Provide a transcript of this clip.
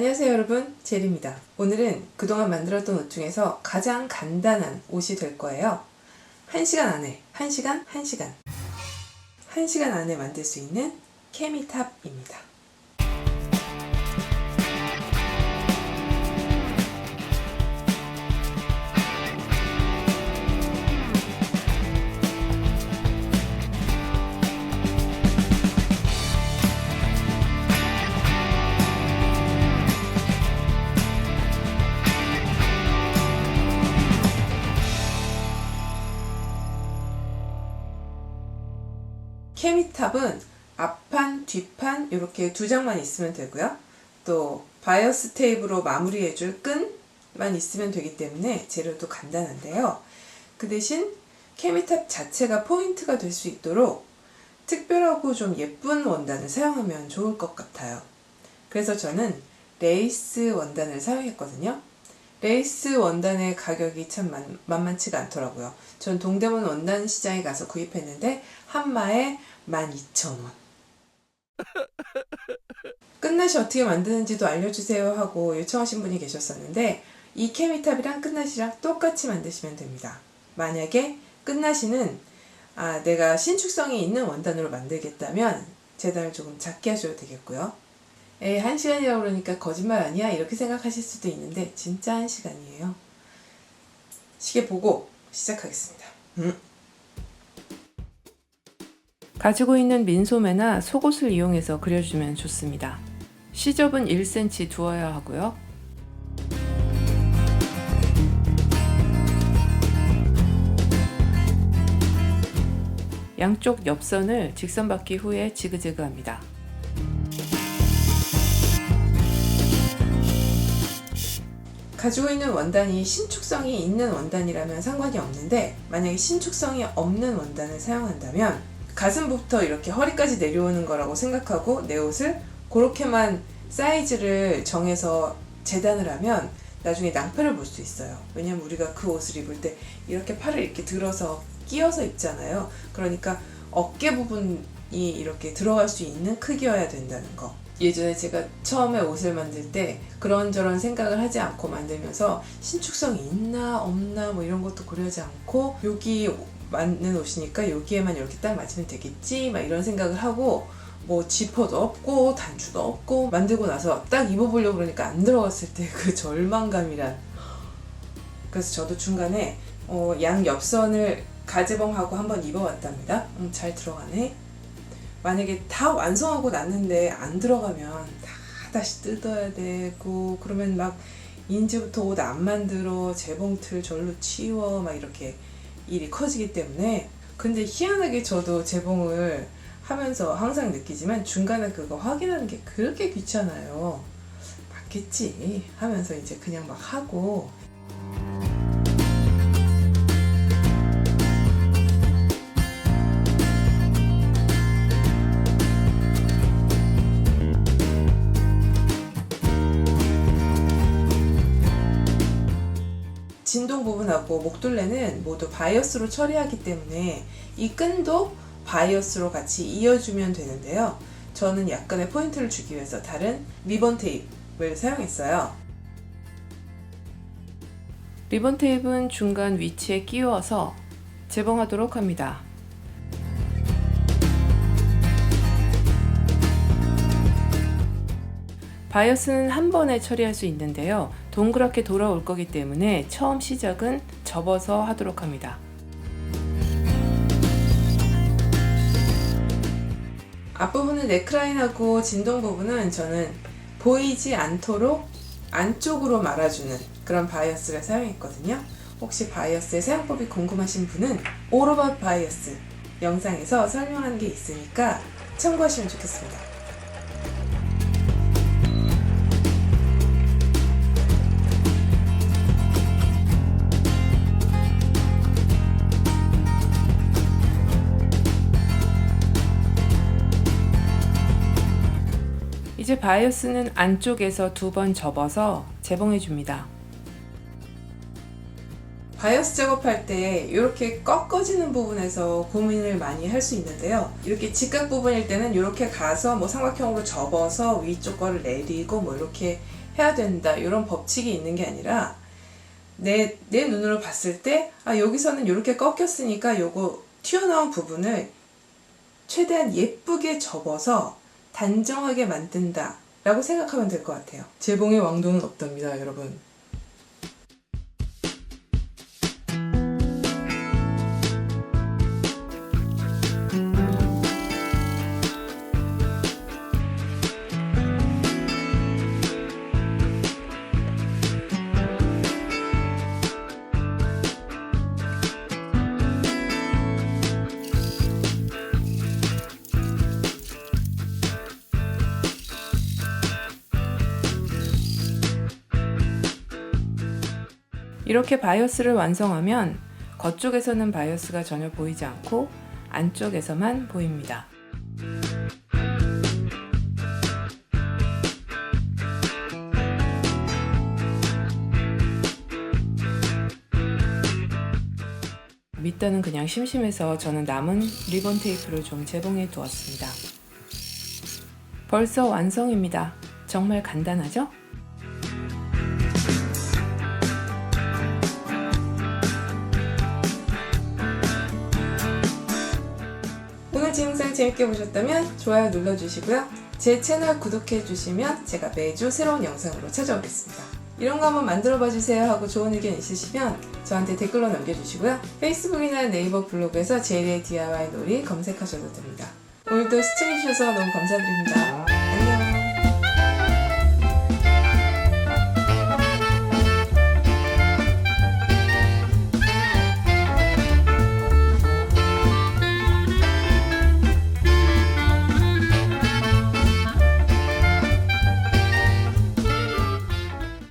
안녕하세요 여러분, 제리입니다. 오늘은 그동안 만들었던 옷 중에서 가장 간단한 옷이 될 거예요. 1시간 안에, 1시간 안에 만들 수 있는 케미탑입니다. 케미탑은 앞판, 뒷판 이렇게 두 장만 있으면 되고요. 또 바이어스 테이프로 마무리해줄 끈만 있으면 되기 때문에 재료도 간단한데요. 그 대신 케미탑 자체가 포인트가 될 수 있도록 특별하고 좀 예쁜 원단을 사용하면 좋을 것 같아요. 그래서 저는 레이스 원단을 사용했거든요. 레이스 원단의 가격이 참 만만치가 않더라고요. 전 동대문 원단 시장에 가서 구입했는데 한 마에 12,000원. 끝낫이 어떻게 만드는지도 알려주세요 하고 요청하신 분이 계셨었는데 이 케미탑이랑 끝낫이랑 똑같이 만드시면 됩니다. 만약에 끝낫이는 내가 신축성이 있는 원단으로 만들겠다면 재단을 조금 작게 하셔도 되겠고요. 1시간이라고 그러니까 거짓말 아니야? 이렇게 생각하실 수도 있는데 진짜 1시간이에요. 시계 보고 시작하겠습니다. 가지고 있는 민소매나 속옷을 이용해서 그려주면 좋습니다. 시접은 1cm 두어야 하고요. 양쪽 옆선을 직선 받기 후에 지그재그합니다. 가지고 있는 원단이 신축성이 있는 원단이라면 상관이 없는데 만약에 신축성이 없는 원단을 사용한다면 가슴부터 이렇게 허리까지 내려오는 거라고 생각하고 내 옷을 그렇게만 사이즈를 정해서 재단을 하면 나중에 낭패를 볼 수 있어요. 왜냐면 우리가 그 옷을 입을 때 이렇게 팔을 이렇게 들어서 끼워서 입잖아요. 그러니까 어깨 부분이 이렇게 들어갈 수 있는 크기여야 된다는 거. 예전에 제가 처음에 옷을 만들 때 그런저런 생각을 하지 않고 만들면서 신축성이 있나 없나 뭐 이런 것도 고려하지 않고 여기 맞는 옷이니까 여기에만 이렇게 딱 맞으면 되겠지 막 이런 생각을 하고 뭐 지퍼도 없고 단추도 없고 만들고 나서 딱 입어보려고 그러니까 안 들어갔을 때 그 절망감이란. 그래서 저도 중간에 양 옆선을 가제봉하고 한번 입어봤답니다. 잘 들어가네. 만약에 다 완성하고 났는데 안 들어가면 다시 뜯어야 되고 그러면 막 이제부터 옷 안 만들어 재봉틀 절로 치워 막 이렇게 일이 커지기 때문에. 근데 희한하게 저도 재봉을 하면서 항상 느끼지만 중간에 그거 확인하는 게 그렇게 귀찮아요. 맞겠지 하면서 이제 그냥 막 하고. 진동 부분하고 목둘레는 모두 바이어스로 처리하기 때문에 이 끈도 바이어스로 같이 이어주면 되는데요. 저는 약간의 포인트를 주기 위해서 다른 리본 테이프를 사용했어요. 리본 테이프는 중간 위치에 끼워서 재봉하도록 합니다. 바이어스는 한 번에 처리할 수 있는데요. 동그랗게 돌아올 거기 때문에 처음 시작은 접어서 하도록 합니다. 앞부분은 넥라인하고 진동 부분은 저는 보이지 않도록 안쪽으로 말아주는 그런 바이어스를 사용했거든요. 혹시 바이어스의 사용법이 궁금하신 분은 All About 바이어스 영상에서 설명한 게 있으니까 참고하시면 좋겠습니다. 이제 바이어스는 안쪽에서 2번 접어서 재봉해 줍니다. 바이어스 작업할 때 이렇게 꺾어지는 부분에서 고민을 많이 할 수 있는데요. 이렇게 직각 부분일 때는 이렇게 가서 뭐 삼각형으로 접어서 위쪽 거를 내리고 뭐 이렇게 해야 된다 이런 법칙이 있는 게 아니라 내 눈으로 봤을 때 여기서는 이렇게 꺾였으니까 요거 튀어나온 부분을 최대한 예쁘게 접어서 단정하게 만든다 라고 생각하면 될 것 같아요. 재봉의 왕도는 없답니다, 여러분. 이렇게 바이어스를 완성하면 겉쪽에서는 바이어스가 전혀 보이지 않고 안쪽에서만 보입니다. 밑단은 그냥 심심해서 저는 남은 리본 테이프를 좀 재봉해 두었습니다. 벌써 완성입니다. 정말 간단하죠? 오늘 영상 재밌게 보셨다면 좋아요 눌러주시고요. 제 채널 구독해주시면 제가 매주 새로운 영상으로 찾아오겠습니다. 이런 거 한번 만들어봐주세요 하고 좋은 의견 있으시면 저한테 댓글로 남겨주시고요. 페이스북이나 네이버 블로그에서 제일의 DIY 놀이 검색하셔도 됩니다. 오늘도 시청해주셔서 너무 감사드립니다.